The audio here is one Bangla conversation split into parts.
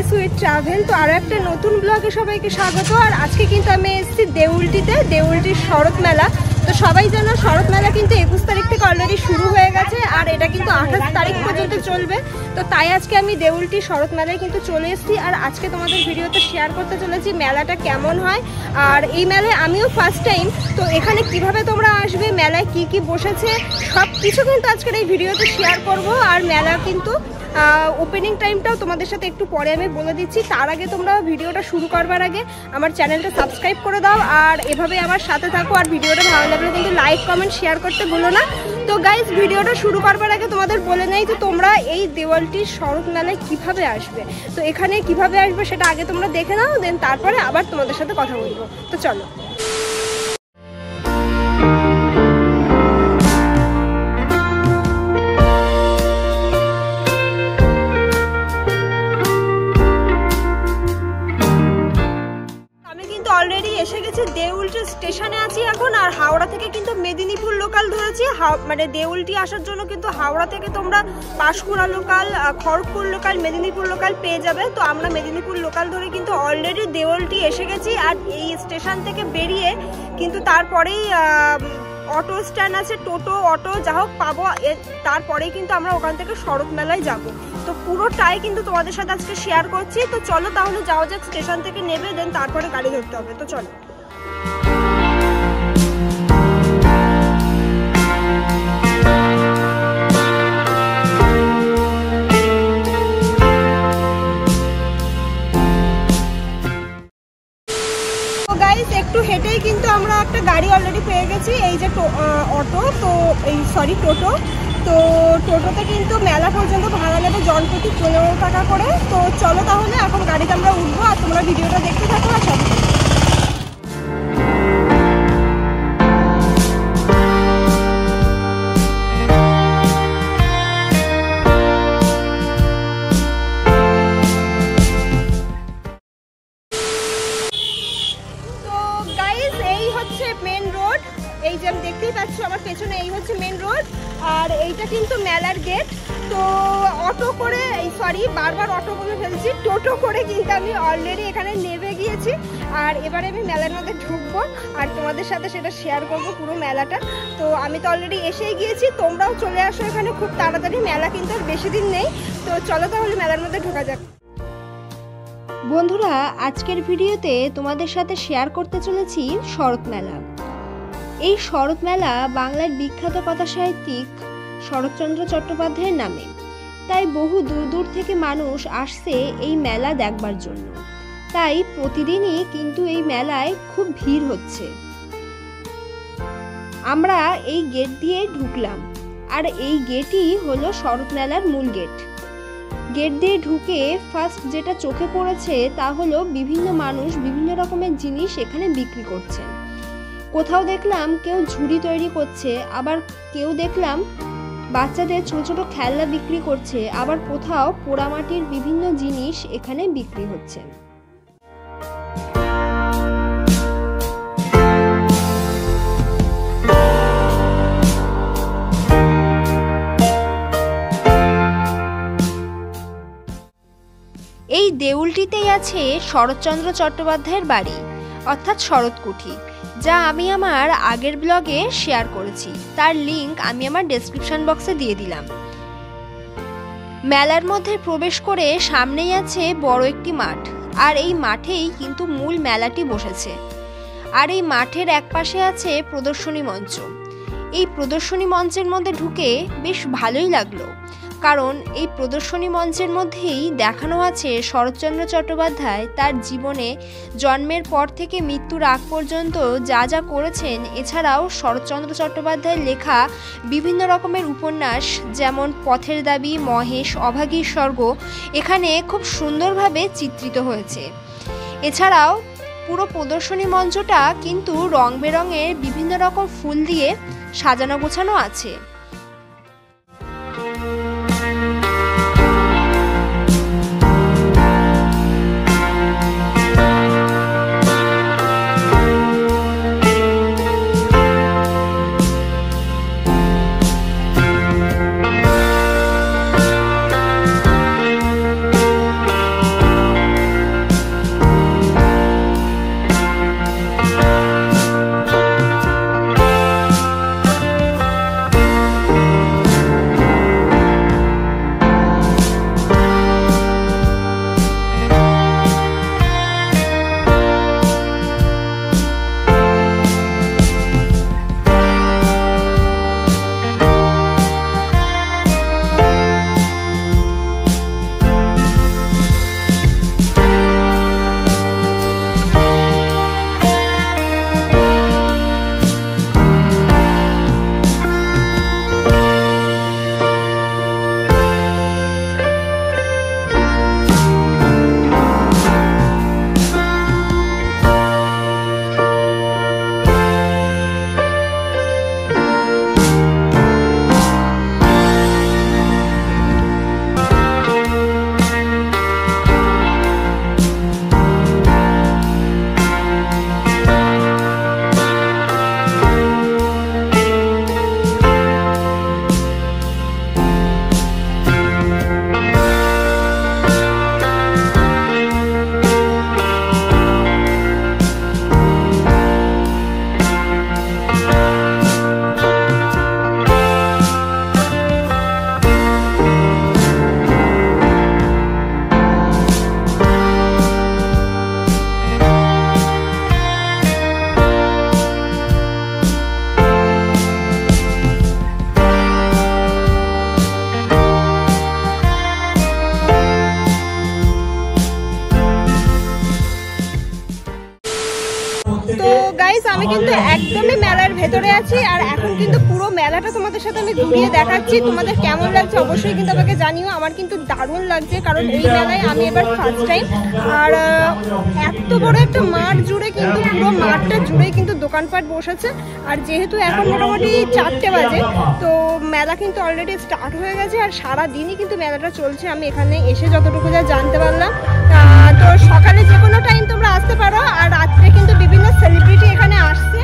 Sweet travel. তো আরও একটা নতুন ব্লগে সবাইকে স্বাগত। আর আজকে কিন্তু আমি এসেছি দেউলটিতে, দেউলটির শরৎ মেলা। তো সবাই জানো শরৎ মেলা কিন্তু 21 তারিখ থেকে অলরেডি শুরু হয়ে গেছে, আর এটা কিন্তু 28 তারিখ পর্যন্ত চলবে। তো তাই আজকে আমি দেউলটির শরৎ মেলায় কিন্তু চলে এসেছি, আর আজকে তোমাদের ভিডিওতে শেয়ার করতে চলেছি মেলাটা কেমন হয়। আর এই মেলায় আমিও ফার্স্ট টাইম, তো এখানে কিভাবে তোমরা আসবে, মেলায় কি কি বসেছে সব কিছু কিন্তু আজকের এই ভিডিওতে শেয়ার করব। আর মেলা কিন্তু ওপেনিং টাইমটাও তোমাদের সাথে একটু পরে আমি বলে দিচ্ছি। তার আগে তোমরা ভিডিওটা শুরু করবার আগে আমার চ্যানেলটা সাবস্ক্রাইব করে দাও, আর এভাবে আমার সাথে থাকো। আর ভিডিওটা ভালো লাগলে কিন্তু লাইক কমেন্ট শেয়ার করতে ভুলো না। তো গাইজ, ভিডিওটা শুরু করবার আগে তোমাদের বলে নেই, তো তোমরা এই দেওয়ালটির শরৎ মেলায় কিভাবে আসবে, তো এখানে কিভাবে আসবে সেটা আগে তোমরা দেখে নাও, দেন তারপরে আবার তোমাদের সাথে কথা বলবো। তো চলো। অলরেডি এসে গেছি দেউলটি স্টেশনে আছি এখন। আর হাওড়া থেকে কিন্তু মেদিনীপুর লোকাল ধরেছি, মানে দেউলটি আসার জন্য কিন্তু হাওড়া থেকে তোমরা Panskura local, Kharagpur local, Medinipur local পেয়ে যাবে। তো আমরা মেদিনীপুর লোকাল ধরে কিন্তু অলরেডি দেউলটি এসে গেছি। আর এই স্টেশন থেকে বেরিয়ে কিন্তু তারপরেই অটো স্ট্যান্ড আছে, টোটো অটো যা হোক পাবো, তারপরেই কিন্তু আমরা ওখান থেকে শরৎ মেলায় যাব। তো পুরোটাই কিন্তু তোমাদের সাথে আজকে শেয়ার করছি। তো চলো তাহলে যাওয়া যাক, স্টেশন থেকে নেবে দেন তারপরে গাড়ি ধরতে হবে। তো চলো। একটু হেঁটেই কিন্তু আমরা একটা গাড়ি অলরেডি পেয়ে গেছি, এই যে অটো, তো এই সরি টোটো। তো টোটোতে কিন্তু মেলা পর্যন্ত ভাড়া নেবে জনপ্রতি 15 টাকা করে। তো চলো তাহলে এখন গাড়িতে আমরা উঠবো, আর তোমরা ভিডিওটা দেখতে থাকো। আর সব মেন রোড, এই যে আমি দেখতেই পাচ্ছ আমার পেছনে, এই হচ্ছে মেন রোড। আর এইটা কিন্তু মেলার গেট। তো অটো করে, বারবার অটো বলে ফেলছি, টোটো করে কিন্তু আমি অলরেডি এখানে নেমে গিয়েছি। আর এবারে আমি মেলার মধ্যে ঢুকবো আর তোমাদের সাথে সেটা শেয়ার করবো পুরো মেলাটা। তো আমি তো অলরেডি এসেই গিয়েছি, তোমরাও চলে আসো এখানে খুব তাড়াতাড়ি, মেলা কিন্তু আর বেশি দিন নেই। তো চলো তাহলে মেলার মধ্যে ঢোকা যাক। বন্ধুরা, আজকের ভিডিওতে তোমাদের সাথে শেয়ার করতে চলেছি শরৎ মেলা। এই শরৎ মেলা বাংলার বিখ্যাত কথা সাহিত্যিক শরৎচন্দ্র চট্টোপাধ্যায়ের নামে, তাই বহু দূর দূর থেকে মানুষ আসছে এই মেলা দেখবার জন্য। তাই প্রতিদিনই কিন্তু এই মেলায় খুব ভিড় হচ্ছে। আমরা এই গেট দিয়ে ঢুকলাম, আর এই গেটই হলো শরৎ মেলার মূল গেট। গেট দিয়ে ঢুকে ফার্স্ট যেটা চোখে পড়েছে তা হলো বিভিন্ন মানুষ বিভিন্ন রকমের জিনিস এখানে বিক্রি করছে। কোথাও দেখলাম কেউ ঝুড়ি তৈরি করছে, আবার কেউ দেখলাম বাচ্চাদের ছোট ছোট খেলনা বিক্রি করছে, আবার কোথাও পোড়ামাটির বিভিন্ন জিনিস এখানে বিক্রি হচ্ছে। এই দেউলটিতেই আছে শরৎচন্দ্র চট্টোপাধ্যায়ের বাড়ি, অর্থাৎ শরৎকুঠি, যা আমি আমার আগের ব্লগে শেয়ার করেছি। তার লিংক আমি আমার ডেসক্রিপশন বক্সে দিয়ে দিলাম। মেলার মধ্যে প্রবেশ করে সামনেই আছে বড় একটি মাঠ, আর এই মাঠেই কিন্তু মূল মেলাটি বসেছে। আর এই মাঠের একপাশে আছে প্রদর্শনী মঞ্চ। এই প্রদর্শনী মঞ্চের মধ্যে ঢুকে বেশ ভালোই লাগলো, কারণ এই প্রদর্শনী মঞ্চের মধ্যেই দেখানো আছে শরৎচন্দ্র চট্টোপাধ্যায় তার জীবনে জন্মের পর থেকে মৃত্যুর আগ পর্যন্ত যা যা করেছেন। এছাড়াও শরৎচন্দ্র চট্টোপাধ্যায়ের লেখা বিভিন্ন রকমের উপন্যাস, যেমন পথের দাবি, মহেশ, অভাগীর স্বর্গ, এখানে খুব সুন্দরভাবে চিত্রিত হয়েছে। এছাড়াও পুরো প্রদর্শনী মঞ্চটা কিন্তু রং বেরঙের বিভিন্ন রকম ফুল দিয়ে সাজানো গোছানো আছে। তো গাইস আমি কিন্তু একদমই মেলার ভেতরে আছি আর এখন কিন্তু পুরো মেলাটা তোমাদের সাথে আমি ঘুরিয়ে দেখাচ্ছি। তোমাদের কেমন লাগছে অবশ্যই কিন্তু আমাকে জানিও। আমার কিন্তু দারুণ লাগছে কারণ এই মেলায় আমি এবার ফার্স্ট টাইম। আর এত বড় একটা মাঠ জুড়ে কিন্তু পুরো মাঠটা জুড়েই কিন্তু দোকানপাট বসেছে। আর যেহেতু এখন মোটামুটি 4টে বাজে তো মেলা কিন্তু অলরেডি স্টার্ট হয়ে গেছে আর সারা দিনই কিন্তু মেলাটা চলছে। আমি এখানে এসে যতটুকু যা জানতে পারলাম। তো সকালে যে কোনো টাইম তোমরা আসতে পারো আর রাত্রে কিন্তু বিভিন্ন সেলিব্রিটি এখানে আসছে।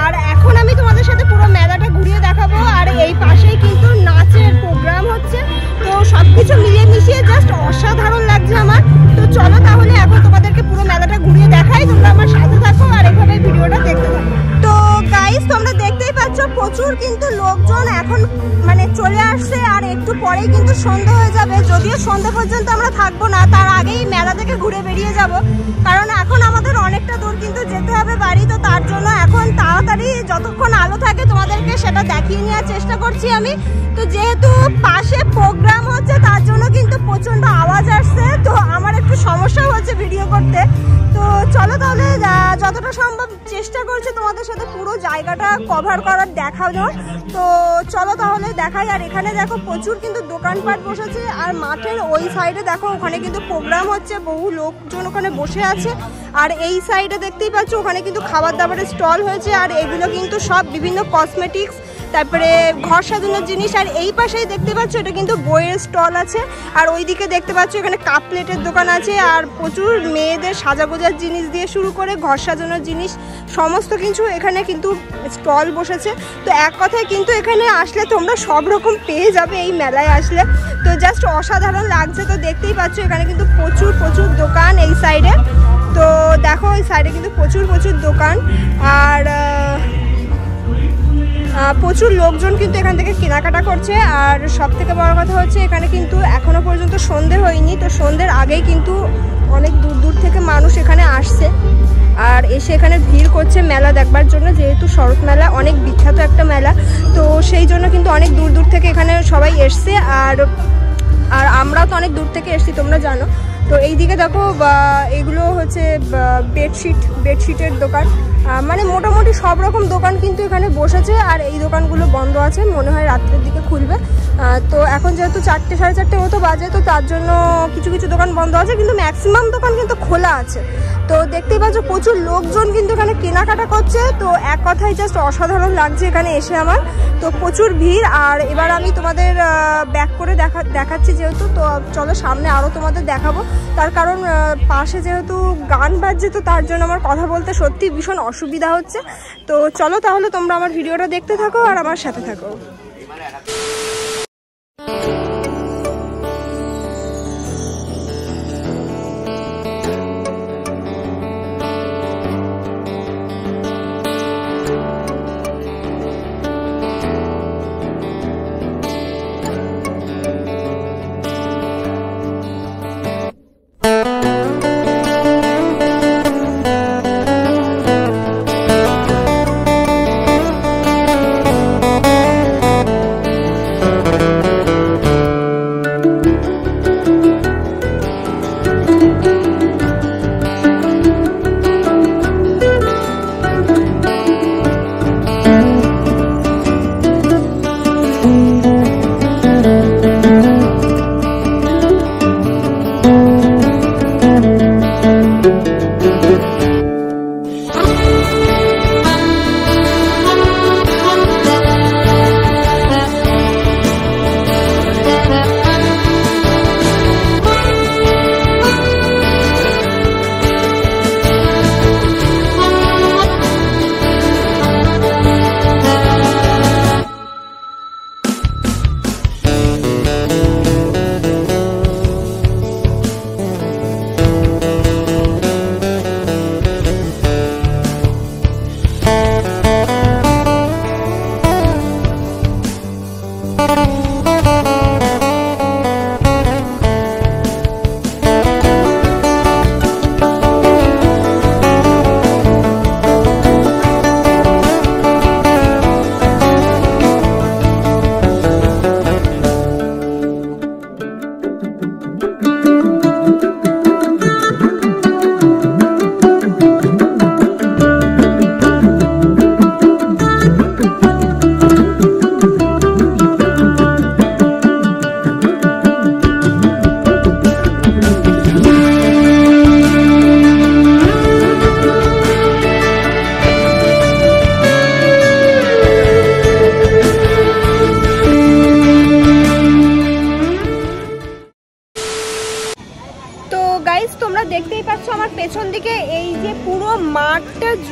আর এখন আমি তোমাদের সাথে পুরো মেলাটা ঘুরিয়ে দেখাবো। আর এই পাশেই কিন্তু নাচের প্রোগ্রাম হচ্ছে। তো সবকিছু মিলিয়ে মিশিয়ে জাস্ট অসাধারণ লাগছে আমার। তো চলো তাহলে এখন তোমাদেরকে পুরো মেলাটা ঘুরিয়ে দেখাই, তোমরা আমার সাথে থাকো আর এভাবে ভিডিওটা দেখতে থাকো। তো গাইস তোমরা দেখতেই পাচ্ছ প্রচুর কিন্তু লোকজন এখন মানে চলে আসছে আর একটু পরেই কিন্তু সন্ধ্যা হয়ে যাবে। যদিও সন্ধ্যা পর্যন্ত আমরা থাকবো না, তার আগেই মেলা থেকে ঘুরে বেরিয়ে যাব কারণ এখন আমাদের অনেকটা দূর কিন্তু যেতে হবে বাড়ি। তো তার জন্য এখন তাড়াতাড়ি যতক্ষণ আলো থাকে তোমাদেরকে সেটা দেখিয়ে নেওয়ার চেষ্টা করছি আমি। তো যেহেতু পাশে প্রোগ্রাম হচ্ছে তার জন্য কিন্তু প্রচন্ড আওয়াজ আসছে, তো আমার একটু সমস্যা হচ্ছে ভিডিও করতে। তো চলো তাহলে যতটা সম্ভব চেষ্টা করছি তোমাদের সাথে পুরো জায়গাটা কভার করার দেখানো। তো চলো তাহলে দেখাই। আর এখানে দেখো প্রচুর কিন্তু দোকানপাট বসেছে আর মাঠের ওই সাইডে দেখো ওখানে কিন্তু প্রোগ্রাম হচ্ছে, বহু লোকজন ওখানে বসে আছে। আর এই সাইডে দেখতেই পাচ্ছ ওখানে কিন্তু খাবার দাবারের স্টল হয়েছে আর এগুলো কিন্তু সব বিভিন্ন কসমেটিক্স, তারপরে ঘর সাজানোর জিনিস। আর এই পাশেই দেখতে পাচ্ছ এটা কিন্তু বইয়ের স্টল আছে। আর ওইদিকে দেখতে পাচ্ছ এখানে কাপ প্লেটের দোকান আছে আর প্রচুর মেয়েদের সাজাগোজার জিনিস দিয়ে শুরু করে ঘর সাজানোর জিনিস সমস্ত কিছু এখানে কিন্তু স্টল বসেছে। তো এক কথায় কিন্তু এখানে আসলে তোমরা সব রকম পেয়ে যাবে এই মেলায় আসলে। তো জাস্ট অসাধারণ লাগছে। তো দেখতেই পাচ্ছ এখানে কিন্তু প্রচুর প্রচুর দোকান এই সাইডে। তো দেখো এই সাইডে কিন্তু প্রচুর প্রচুর দোকান আর প্রচুর লোকজন কিন্তু এখান থেকে কেনাকাটা করছে। আর সব থেকে বড় কথা হচ্ছে এখানে কিন্তু এখনো পর্যন্ত সন্ধে হয়নি, তো সন্ধ্যের আগেই কিন্তু অনেক দূর দূর থেকে মানুষ এখানে আসছে আর এসে এখানে ভিড় করছে মেলা দেখবার জন্য। যেহেতু শরৎ মেলা অনেক বিখ্যাত একটা মেলা, তো সেই জন্য কিন্তু অনেক দূর দূর থেকে এখানে সবাই এসছে। আর আমরাও তো অনেক দূর থেকে এসছি তোমরা জানো। তো এইদিকে দেখো এগুলো হচ্ছে বেডশিটের দোকান, মানে মোটামুটি সব রকম দোকান কিন্তু এখানে বসেছে। আর এই দোকানগুলো বন্ধ আছে, মনে হয় রাত্রের দিকে খুলবে। তো এখন যেহেতু 4টে সাড়ে 4টে মতো বাজে, তো তার জন্য কিছু কিছু দোকান বন্ধ আছে কিন্তু ম্যাক্সিমাম দোকান কিন্তু খোলা আছে। তো দেখতেই পাচ্ছ প্রচুর লোকজন কিন্তু এখানে কেনাকাটা করছে। তো এক কথায় জাস্ট অসাধারণ লাগছে এখানে এসে আমার। তো প্রচুর ভিড়। আর এবার আমি তোমাদের ব্যাক করে দেখাচ্ছি যেহেতু, তো চলো সামনে আরও তোমাদের দেখাবো। তার কারণ পাশে যেহেতু গান বাজছে তো তার জন্য আমার কথা বলতে সত্যি ভীষণ অসুবিধা হচ্ছে। তো চলো তাহলে তোমরা আমার ভিডিওটা দেখতে থাকো আর আমার সাথে থাকো।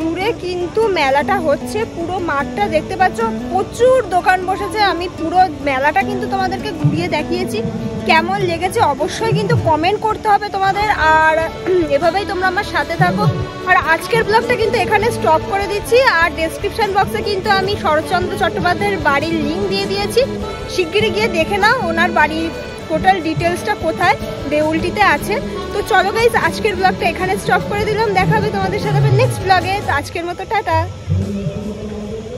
জুড়ে কিন্তু মেলাটা হচ্ছে, পুরো মাঠটা দেখতে পাচ্ছ, প্রচুর দোকান বসেছে। আমি পুরো মেলাটা কিন্তু তোমাদেরকে ঘুরিয়ে দেখিয়েছি, কেমন লেগেছে অবশ্যই কিন্তু কমেন্ট করতে হবে তোমাদের। আর এভাবেই তোমরা আমার সাথে থাকো। আর আজকের ব্লগটা কিন্তু এখানে স্টপ করে দিচ্ছি। আর ডেসক্রিপশন বক্সে কিন্তু আমি শরৎচন্দ্র চট্টোপাধ্যায়ের বাড়ির লিঙ্ক দিয়ে দিয়েছি, শিগগিরই গিয়ে দেখে নাও ওনার বাড়ির টোটাল ডিটেলসটা কোথায়, দেউলটিতে আছে। তো চলো গাইজ, আজকের ব্লগটা এখানে স্টপ করে দিলাম। দেখা হবে তোমাদের সাথে নেক্সট ব্লগে। তো আজকের মতো টাটা।